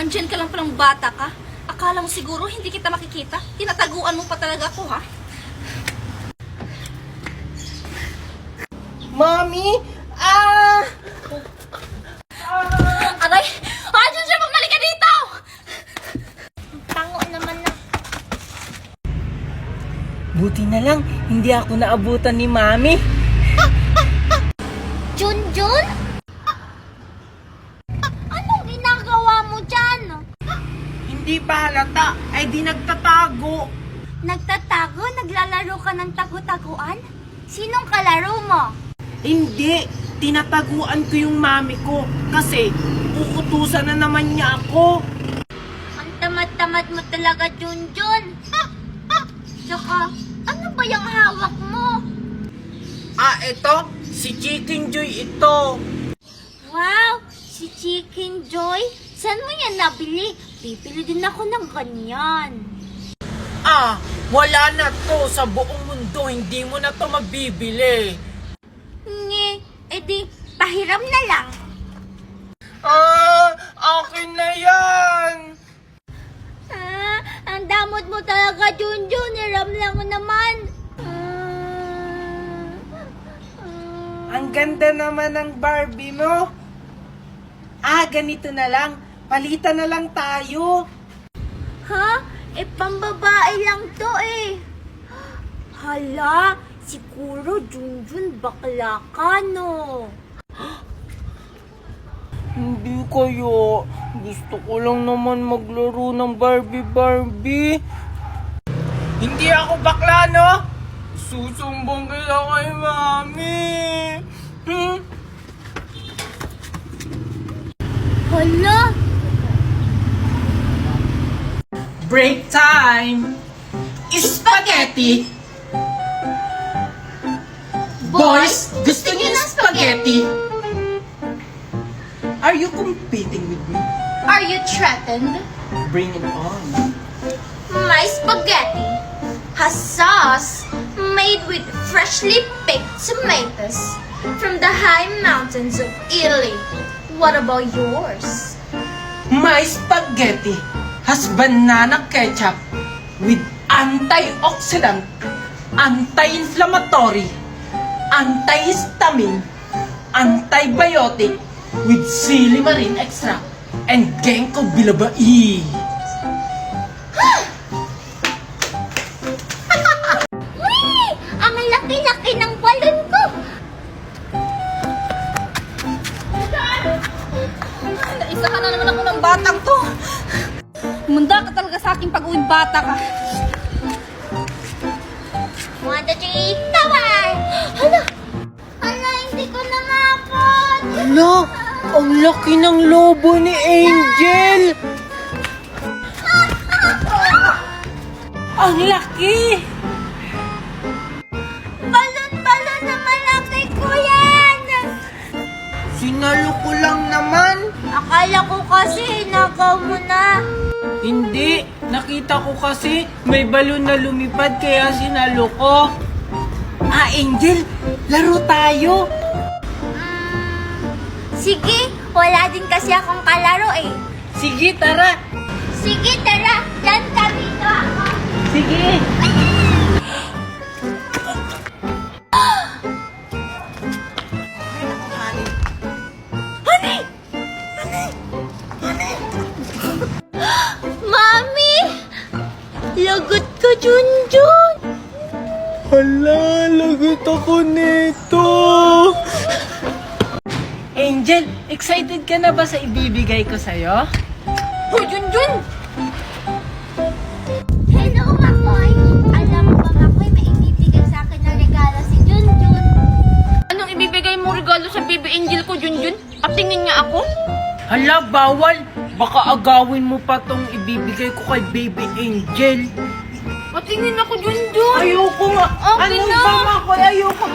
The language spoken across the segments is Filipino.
Andyan ka lang palang bata ka. Akala mo siguro hindi kita makikita? Tinataguan mo pa talaga ako, ha? Mommy! Aray! Andyan siya! Bumalik ka dito! Tango naman na. Buti na lang, hindi ako naabutan ni Mami. Junjun? Anong ginagawa mo dyan? Hindi pa halata, ay di nagtatago. Nagtatago? Naglalaro ka ng tagu-taguan? Sinong kalaro mo? Hindi, tinataguan ko yung Mami ko kasi uutusan na naman niya ako. Ang tamad-tamad mo talaga, Junjun. Tsaka, ano ba yung hawak mo? Ito, si Chicken Joy ito. Wow! Si Chicken Joy? Saan mo yan nabili? Bibili din ako ng ganyan. Wala na to sa buong mundo, hindi mo na to mabibili. Nge, edi, pahiram na lang. Akin na yan. Ang damot mo talaga, Junjun. Hiram lang naman. Ang ganda naman ng Barbie mo. Ganito na lang. Palitan na lang tayo. Ha? Pambabae lang to eh. Hala, siguro Junjun bakla ka, no? Hindi kayo. Gusto ko lang naman maglaro ng Barbie. Hindi ako bakla, no? Susumbong kaya kay Mami. Hala, Break time! Spaghetti! Boys, gusto niyo ng spaghetti? Are you competing with me? Are you threatened? Bring it on. My spaghetti has sauce made with freshly picked tomatoes from the high mountains of Italy. What about yours? My spaghetti has banana ketchup with antioxidant, anti-inflammatory, antihistamine, antibiotic with silimarin extract and ginkgo biloba. Wee! Ang laki-laki ng balon ko. Naisa ka na naman ako ng batang to. Munda ka talaga sa aking pag-uwing bata ka. 1, 2, 3, tawar! Hala! Hala, hindi ko na maapot! Hala, ang laki ng lobo ni Angel! Ang laki! Balon-balon na malaki ko yan! Sinalo ko lang naman. Akala ko kasi nagaw mo na. Hindi, nakita ko kasi may balon na lumipad kaya sinalo ko. Angel, laro tayo. Sige, wala din kasi akong kalaro eh. Sige, tara. Sige, tara. Diyan ka dito ako. Sige. Mami! Lagot ka, Junjun! Hala, lagot ako nito. Angel, excited ka na ba sa ibibigay ko sa'yo? Hoy, Junjun! Hello, Makoy! Alam mo ba, Makoy, may ibibigay sa akin na regalo si Junjun. Anong ibibigay mo regalo sa baby angel ko, Junjun? Patingin nga ako. Hala, bawal. Baka agawin mo pa tong ibibigay ko kay baby Angel. Patingin ako, Junjun. Ayoko nga. Akin Ano na. ba, Makoy? Ayoko.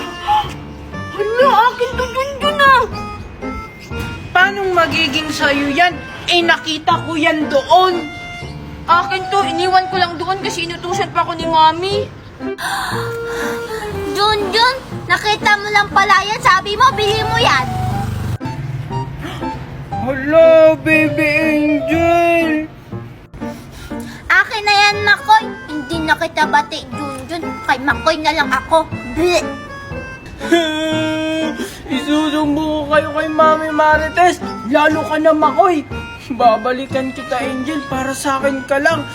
Hala, akin to, Junjun ah. Paano magiging sa'yo yan? Nakita ko yan doon. Akin to, iniwan ko lang doon kasi inutusan pa ako ni Mami. Junjun, nakita mo lang pala yan. Sabi mo, bili mo yan. Hello, baby Angel! kita bati, Junjun. Kay Makoy na lang ako. Bleh. Isusumbo ko kayo kay Mami Marites. Lalo ka na, Makoy. Babalikan kita, Angel, para sa akin ka lang.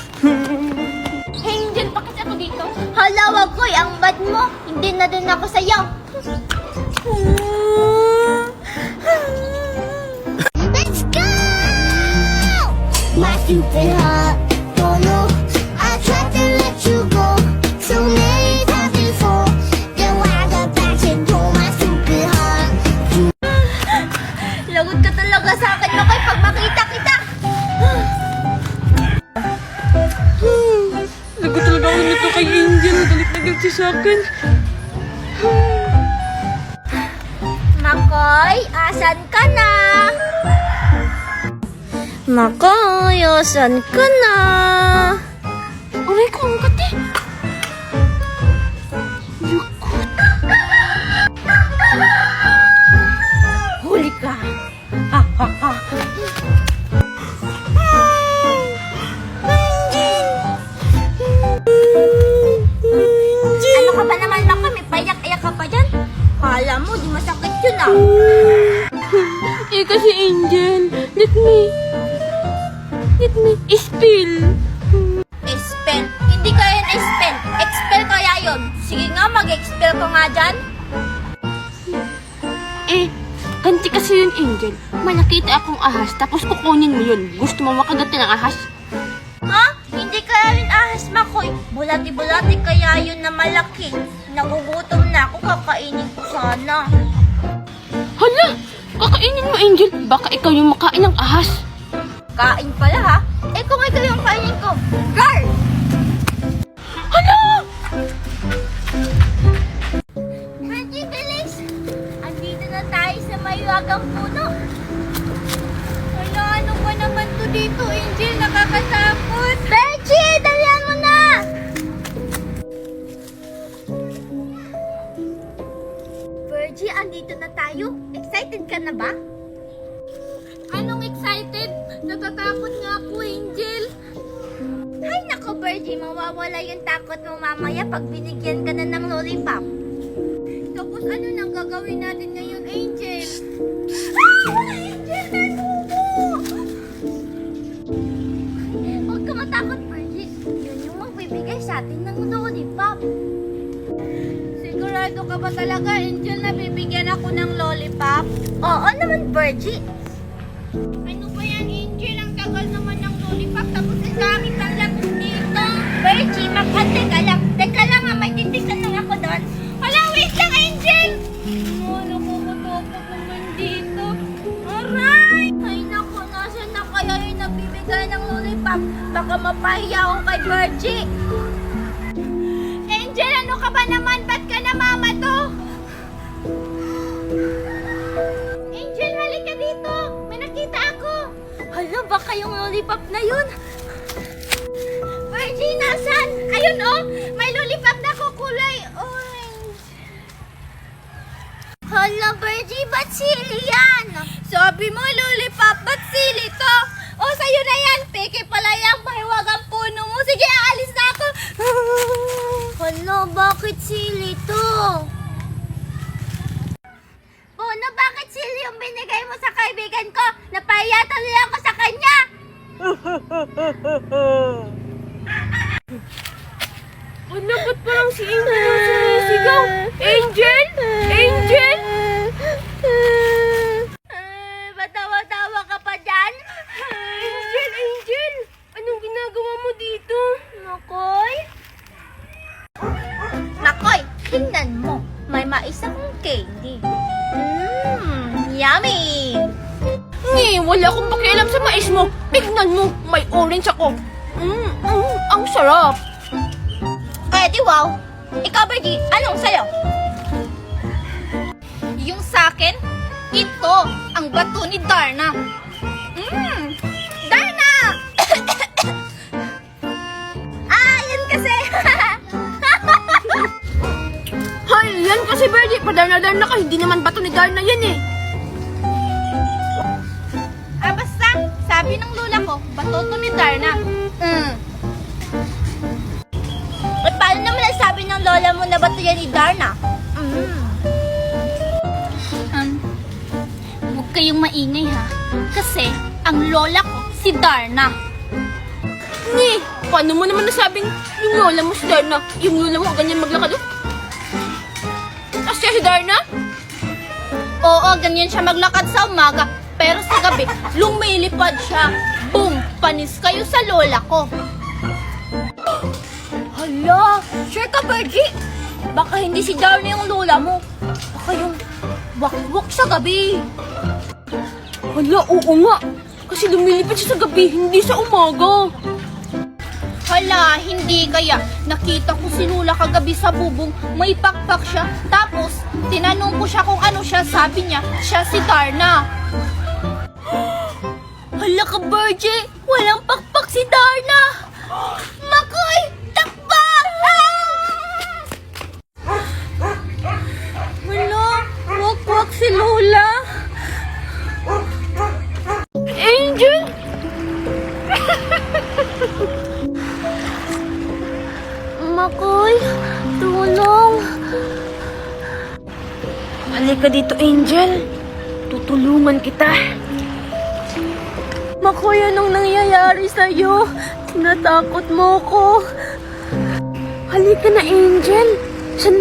Angel, bakit ako dito? Hala, Wagoy, ang bad mo. Hindi na din ako sa'yo. Let's go! My stupid heart, don't know. I tried to let you go so many times before. Then when I got back into my stupid heart. Lagot ka talaga sa akin, Makoy, pag makita kita. Lagot talaga ako nito kay Angel. Galit na galit siya sa akin. Makoy, asan ka na? Makoy, asan ka na? Aray ko, ang kati. Yukot. Huli ka. Ha, ha, ha. Ano ka ba naman, Makoy? May payak-ayak ka pa dyan? Kala mo, di masakit yun ah. Kasi Angel, let me spill. Expel. Hindi kaya na expel. Expel kaya yun. Sige nga, mag-expel ka nga dyan. Ganti kasi yun, Angel. May nakita akong ahas, tapos kukunin mo yun. Gusto mo makagati ng ahas? Ha? Hindi kaya yun ahas, Makoy. Bulati-bulati kaya yun na malaki. Nagugutom na ako, kakainin ko sana. Hala! Kakainin mo, Angel. Baka ikaw yung makain ng ahas. Kain pala ha? Eh kung ikaw yung kainin ko, Gar! Hala! Reggie, bilis! Andito na tayo sa maywagang puno. Wala, ano ba naman to dito, Angel? Nakakatakot. Reggie, dalihan mo na! Virgie, andito na tayo. Excited ka na ba? Anong excited? Natatakot nga ako, Angel. Ay, nako, Virgie. Mawawala yung takot mo mamaya pag binigyan ka na ng lollipop. Tapos ano nang gagawin natin ngayon, Angel? Ah! Angel, nanubo! Huwag ka matakot, Virgie. Yun yung magbibigay sa atin ng lollipop. Sigurado ka ba talaga, Angel, na bibigyan ako ng lollipop? Oo naman, Virgie. Ano ba yan, Angel? Ang tagal naman ng lollipop. Tapos ang dami pang lapis dito. Virgie, mag-ante ka lang. Teka lang nga, may titignan lang ako doon. Wala, wait lang, Angel! Oh, nakukutukot naman dito. Aray! Ay, naku, nasan na kaya yung nabibigay ng lollipop? Baka mapahiya ako kay Virgie. Angel, ano ka ba naman? Ba't ka namamato? Angel, halika dito. May nakita ako. Hala, baka yung lollipop na yun. Virgie, nasan? Ayun oh, may lollipop na ako kulay orange. Hala, Virgie, ba't sili yan? Sabi mo, lollipop, ba't sili to? Oh, sa'yo na yan. Peke pala yung mahiwagang puno mo. Sige, aalis na ako. Hala, bakit sili to? Puno, bakit sili yung binigay mo sa kaibigan ko? Napahiya tuloy ako sa kanya. Ano, ba't parang si Angel yung sumisigaw? Angel? Angel? Batawa-tawa ka pa dyan? Angel, Angel! Anong ginagawa mo dito? Makoy? Makoy, tingnan mo. May mais akong candy. Yummy! Wala akong pakialam sa mais mo. Tignan mo, may orange ako. Ang sarap. Eh, di wow. Ikaw, Virgie, anong sa'yo? Yung sa'kin, ito, ang bato ni Darna. Darna! Yun kasi. Hay, yan kasi, Birdie. Padarna-darna ka. Hindi naman bato ni Darna yan eh. Basta, sabi ng lola ko, bato to ni Darna. ng lola mo na batuyan ni Darna. Huwag kayong maingay ha. Kasi ang lola ko si Darna. Ni, paano mo naman nasabing yung lola mo si Darna? Yung lola mo ganyan maglakad? Asya si Darna? Oo, ganyan siya maglakad sa umaga. Pero sa gabi, lumilipad siya. Boom! Panis kayo sa lola ko. Hala! Sure ka, Virgie? Baka hindi si Darna yung lola mo. Baka yung wakwak sa gabi. Hala, oo nga. Kasi lumilipad siya sa gabi, hindi sa umaga. Hala, hindi kaya. Nakita ko si Lola kagabi sa bubong, may pakpak siya. Tapos, tinanong ko siya kung ano siya. Sabi niya, siya si Darna. Hala ka, Virgie! Walang pakpak si Darna! Makoy! Takpak! Hala, wakwak si Lola. Angel! Makoy, tulong. Halika dito, Angel. Tutulungan kita. Makoy, anong nangyayari sa'yo? Tinatakot mo ko. Halika na, Angel. Saan mo